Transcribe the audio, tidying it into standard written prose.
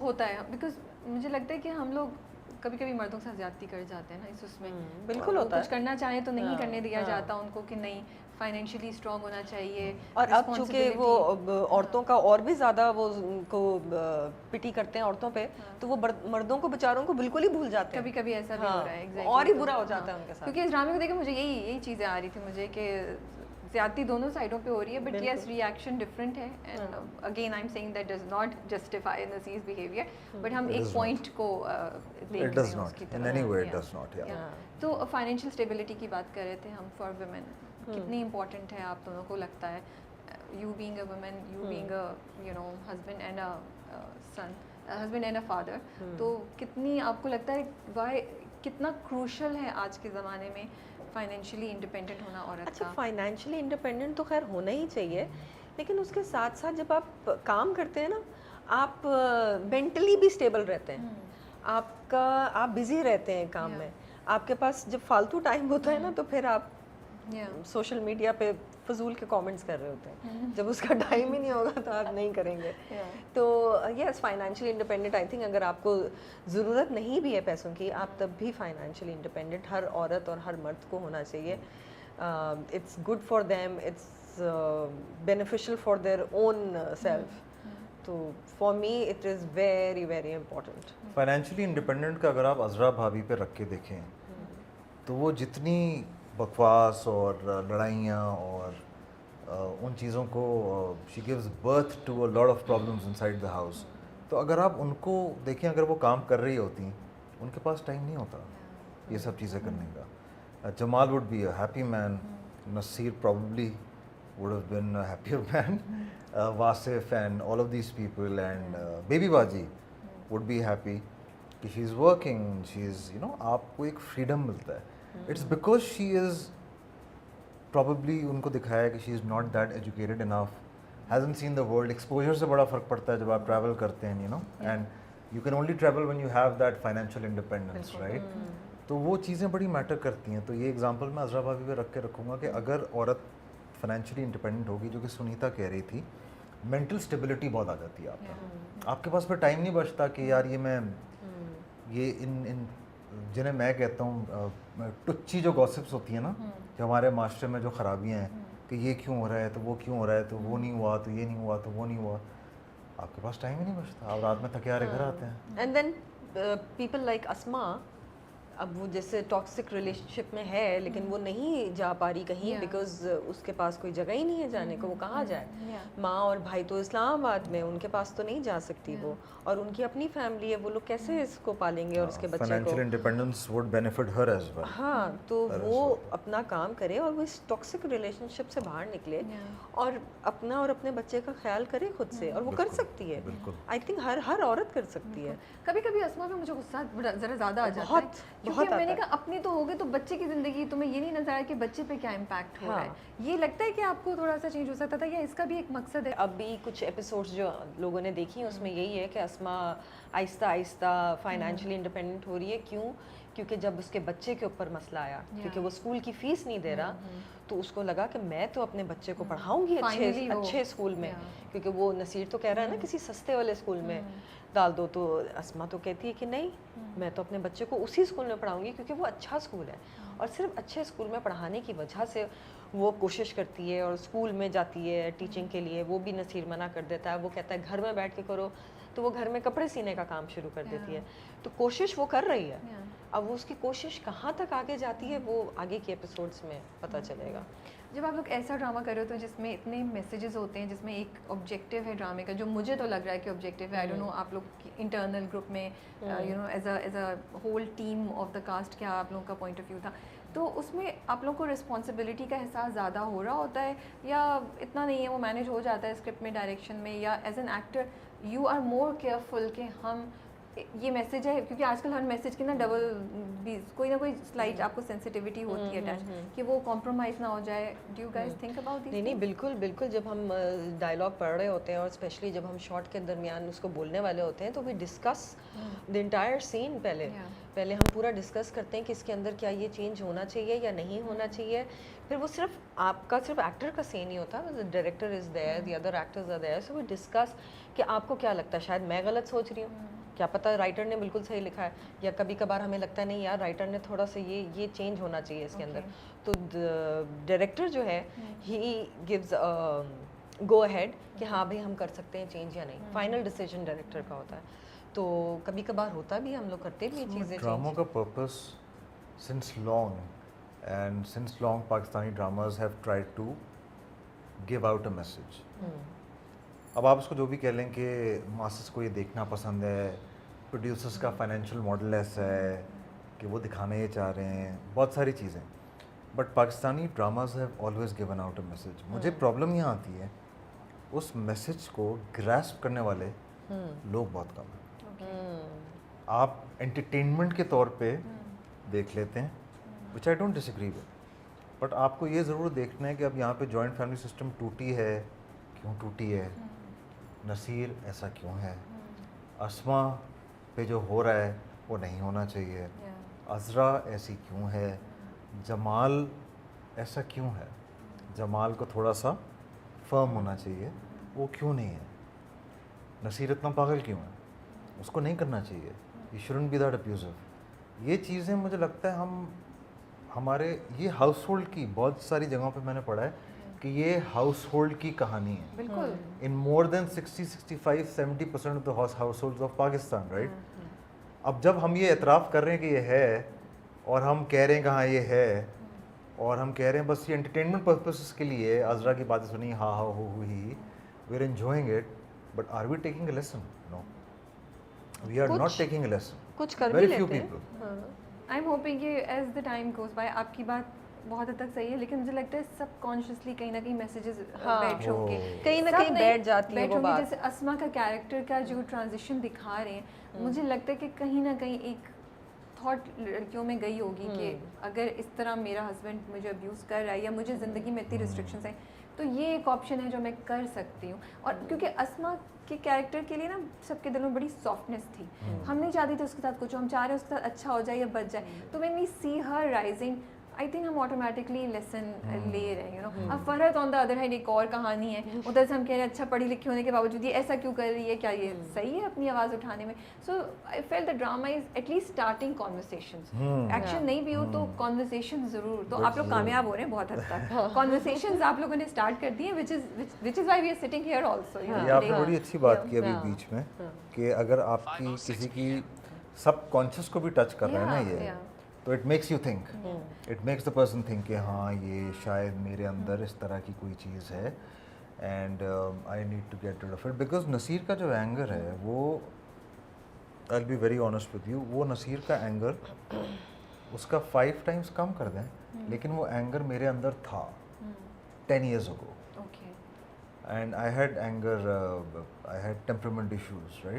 होता है, बिकॉज मुझे लगता है कि हम लोग कभी कभी मर्दों के साथ ज्यादती कर जाते हैं ना इस उसमें, बिल्कुल होता है। कुछ करना चाहें तो नहीं करने दिया जाता उनको, कि नहीं फाइनेंशियली स्ट्रांग होना चाहिए। और अब चूंकि वो औरतों का और भी ज़्यादा वो उनको पिटी करते हैं औरतों पे, तो वो मर्दों को बेचारों को बिल्कुल ही भूल जाते हैं। कभी कभी ऐसा भी हो रहा है, exactly, और ही तो, बुरा हो जाता है उनके साथ। क्योंकि इस ड्रामे को देखे मुझे यही चीज़ें आ रही थी मुझे कि ज्यादती दोनों साइडों पे हो रही है, बट यस रिएक्शन डिफरेंट है, and again I am saying that does not justify नसीज बिहेवियर, बट हम एक पॉइंट को देख रहे हैं उसकी तरफ। in any way it does not, yeah. तो फाइनेंशियल स्टेबिलिटी की बात कर रहे थे हम फॉर वुमेन, कितनी इम्पोर्टेंट है आप दोनों को लगता है, you being a woman, you being a you know husband and a son, husband and a father, तो कितनी आपको लगता है वाई कितना क्रूशल है आज के ज़माने में फाइनेंशियली इंडिपेंडेंट होना औरत का? अच्छा, फाइनेंशियली इंडिपेंडेंट तो खैर होना ही चाहिए, लेकिन उसके साथ साथ जब आप काम करते हैं ना, आप मेंटली भी स्टेबल रहते हैं, आप बिजी रहते हैं काम में, आपके पास जब फालतू टाइम होता है ना, तो फिर आप सोशल मीडिया पे फजूल के कमेंट्स कर रहे होते हैं, जब उसका टाइम ही नहीं होगा तो आप नहीं करेंगे। तो yes, financially independent I think अगर आपको ज़रूरत नहीं भी है पैसों की, आप तब भी फाइनेंशियली इंडिपेंडेंट हर औरत और हर मर्द को होना चाहिए। It's good for them, it's beneficial for their own self, तो for me it is very very important. Financially independent का अगर आप अजरा भाभी पे रख के देखें, तो वो जितनी बकवास और लड़ाइयाँ और उन चीज़ों को she gives birth to a lot of problems inside the house, तो अगर आप उनको देखें, अगर वो काम कर रही होती, उनके पास टाइम नहीं होता ये सब चीज़ें करने का। Jamal would be a happy man, Naseer probably would have been a happier man, Wasif and all of these people, and Baby Baji would be happy कि she is working, she is, you know, आपको एक freedom मिलता है। It's because she is probably उनको दिखाया है कि she is not that educated enough, hasn't seen the world, exposure से बड़ा फ़र्क पड़ता है जब आप travel करते हैं, you know, and you can only travel when you have that financial independence, right? तो वो चीज़ें बड़ी मैटर करती हैं। तो ये एग्जांपल मैं अजरा भाभी पे रख के रखूँगा कि अगर औरत फाइनेंशियली इंडिपेंडेंट होगी, जो कि सुनीता कह रही थी, मेंटल स्टेबिलिटी बहुत आ जाती है आपके पास फिर टाइम नहीं बचता कि यार ये इन जिन्हें मैं कहता हूँ टुच्ची जो गॉसिप्स होती है ना, कि हमारे मास्टर में जो खराबियाँ हैं कि ये क्यों हो रहा है, तो वो क्यों हो रहा है, तो वो नहीं हुआ, तो ये नहीं हुआ, तो वो नहीं हुआ, आपके पास टाइम ही नहीं बचता, आप रात में थके हारे घर आते हैं। एंड देन पीपल लाइक अस्मा, अब वो जैसे टॉक्सिक रिलेशनशिप में है, लेकिन वो नहीं जा पा रही कहीं, बिकॉज उसके पास कोई जगह ही नहीं है जाने को, वो कहाँ जाए? माँ और भाई तो इस्लामाबाद में, उनके पास तो नहीं जा सकती वो, और उनकी अपनी फैमिली है, वो लोग कैसे इसको पालेंगे और उसके बच्चे को? Financial independence would benefit her as well. हाँ, तो वो अपना काम करे और वो इस टॉक्सिक रिलेशनशिप से बाहर निकले और अपना और अपने बच्चे का ख्याल करे खुद से, और वो कर सकती है। आई थिंक हर औरत कर सकती है। कभी कभी अस्मा पे मुझे गुस्सा जरा ज़्यादा आ जाता है, क्योंकि मैंने कहा अपनी तो हो गई, तो बच्चे की ज़िंदगी तुम्हें ये नहीं नजर आया कि बच्चे पे क्या इम्पैक्ट हो रहा है। ये लगता है कि आपको थोड़ा सा चेंज हो सकता था, या इसका भी एक मकसद है? अभी कुछ एपिसोड्स जो लोगों ने देखी उसमें यही है कि अस्मा आहिस्ता आहिस्ता फाइनेंशियली इंडिपेंडेंट हो रही है। क्यों? क्योंकि जब उसके बच्चे के ऊपर मसला आया, क्योंकि वो स्कूल की फीस नहीं दे रहा, तो उसको लगा कि मैं तो अपने बच्चे को पढ़ाऊंगी अच्छे स्कूल में, क्योंकि वो नसीर तो कह रहा है ना किसी सस्ते वाले स्कूल में डाल दो, तो अस्मा तो कहती है कि नहीं, मैं तो अपने बच्चे को उसी स्कूल में पढ़ाऊंगी क्योंकि वो अच्छा स्कूल है। और सिर्फ अच्छे स्कूल में पढ़ाने की वजह से वो कोशिश करती है और स्कूल में जाती है टीचिंग के लिए। वो भी नसीर मना कर देता है, वो कहता है घर में बैठ के करो, तो वो घर में कपड़े सीने का काम शुरू कर देती है। तो कोशिश वो कर रही है, अब वो उसकी कोशिश कहाँ तक आगे जाती है वो आगे के एपिसोड्स में पता चलेगा। जब आप लोग ऐसा ड्रामा कर रहे हो तो जिसमें इतने मैसेजेस होते हैं, जिसमें एक ऑब्जेक्टिव है ड्रामे का, जो मुझे तो लग रहा है कि ऑब्जेक्टिव है, आई डोंट नो आप लोग इंटरनल ग्रुप में you know as a whole team of the cast क्या आप लोगों का पॉइंट ऑफ व्यू था, तो उसमें आप लोग को रिस्पॉन्सिबिलिटी का एहसास ज़्यादा हो रहा होता है या इतना नहीं है, वो मैनेज हो जाता है स्क्रिप्ट में, डायरेक्शन में, या as an actor you are more careful कि हम ये मैसेज है, क्योंकि आजकल हर मैसेज की ना डबल भी कोई ना कोई स्लाइट आपको सेंसिटिविटी होती है अटैच, कि वो कॉम्प्रोमाइज़ ना हो जाए। Do you guys think about this? नहीं, बिल्कुल बिल्कुल। जब हम डायलॉग पढ़ रहे होते हैं और स्पेशली जब हम शॉट के दरमियान उसको बोलने वाले होते हैं, तो we discuss the entire scene. पहले हम पूरा डिस्कस करते हैं कि इसके अंदर क्या ये चेंज होना चाहिए या नहीं होना चाहिए। फिर वो सिर्फ एक्टर का सीन नहीं होता, director is there, the other actors are there, so we discuss कि आपको क्या लगता है, शायद मैं गलत सोच रही हूँ, क्या पता राइटर ने बिल्कुल सही लिखा है, या कभी कभार हमें लगता है नहीं यार राइटर ने थोड़ा सा ये चेंज होना चाहिए इसके अंदर, तो डायरेक्टर जो है ही गिव्स गो अहेड कि हाँ भाई हम कर सकते हैं चेंज या नहीं, फाइनल डिसीजन डायरेक्टर का होता है। तो कभी कभार होता भी, हम लोग करते भी चीज़ें ड्रामों का purpose since long Pakistani dramas have tried to give out a message. अब आप उसको जो भी कह लें कि मासेस को ये देखना पसंद है, प्रोड्यूसर्स का फाइनेंशियल मॉडल ऐसा है कि वो दिखाने ये चाह रहे हैं, बहुत सारी चीज़ें, but Pakistani dramas have always given out a message. मुझे प्रॉब्लम यहाँ आती है उस मैसेज को ग्रैस्प करने वाले लोग बहुत कम हैं। आप एंटरटेनमेंट के तौर पे देख लेते हैं, which I don't disagree with, but आपको ये ज़रूर देखना है कि अब यहाँ पे जॉइंट फैमिली सिस्टम टूटी है, क्यों टूटी है, नसीर ऐसा क्यों है, अस्मा पे जो हो रहा है वो नहीं होना चाहिए, अज़रा ऐसी क्यों है, जमाल ऐसा क्यों है, जमाल को थोड़ा सा फर्म होना चाहिए, वो क्यों नहीं है, नसीर इतना पागल क्यों है, उसको नहीं करना चाहिए, you shouldn't be that abusive. ये चीज़ें मुझे लगता है हमारे ये हाउस होल्ड की बहुत सारी जगहों पे मैंने पढ़ा है कि ये हाउस होल्ड की कहानी है। बिल्कुल। In more than 60-65-70% of the household of Pakistan, right. अब जब हम ये एतराफ़ कर रहे हैं कि ये है और हम कह रहे हैं कि हाँ ये है, और हम कह रहे हैं बस ये एंटरटेनमेंट पर्पसेस के लिए, अज़रा की बातें सुनी, हाँ हाँ हो ही, we are enjoying it, but are we taking a lesson? No, we are not taking a lesson. कुछ कर भी वेरी लेते फ्यू हैं। पीपल। आई एम होपिंग कि as the time goes by, आपकी बात बहुत हद तक सही है, लेकिन मुझे लगता है सबकॉन्शियसली कहीं ना कहीं मैसेजेस बैठ होंगे, कहीं ना सब कहीं नहीं बैठ जाती है बैठ वो होंगे। बात। जैसे अस्मा का कैरेक्टर का जो ट्रांजिशन दिखा रहे हैं, मुझे लगता है कि कहीं ना कहीं एक थॉट लड़कियों में गई होगी कि अगर इस तरह मेरा हस्बैंड मुझे अब्यूज़ कर रहा है या मुझे ज़िंदगी में इतनी रिस्ट्रिक्शंस हैं, तो ये एक ऑप्शन है जो मैं कर सकती हूँ। और क्योंकि अस्मा के कैरेक्टर के लिए ना सबके दिलों में बड़ी सॉफ्टनेस थी, हम नहीं चाहते थे उसके साथ कुछ, हम चाह रहे हैं उसके साथ अच्छा हो जाए या बच जाए, तो when we see her rising, I think हम ऑटोमेटिकली लेसन ले रहे हैं, यू नो। अब Farhat on the other hand एक और कहानी है, उधर से हम कह रहे हैं अच्छा पढ़ी लिखी होने के बावजूद ये ऐसा क्यों कर रही है, क्या ये सही है अपनी आवाज़ उठाने में? So I feel the drama is at least starting conversations, action नहीं भी हो तो कॉन्वर्सेशन ज़रूर। तो आप लोग कामयाब हो रहे हैं बहुत हद तक, कॉन्वर्सेशंस आप लोगों ने स्टार्ट कर दिए, which is why we are sitting here also. ये आपने बड़ी अच्छी बात की अभी बीच में कि अगर आपकी किसी की सब कॉन्शियस को भी टच कर रहा है ना ये, तो it makes you think, it makes the person think कि हाँ ये शायद मेरे अंदर इस तरह की कोई चीज़ है, and I need to get rid of it. Because Naseer का जो एंगर है वो, I will be very honest with you, वो नसीर का एंगर उसका 5 टाइम्स कम कर दें, लेकिन वो एंगर मेरे अंदर था 10 years ago, and I had anger, I had temperament issues, right?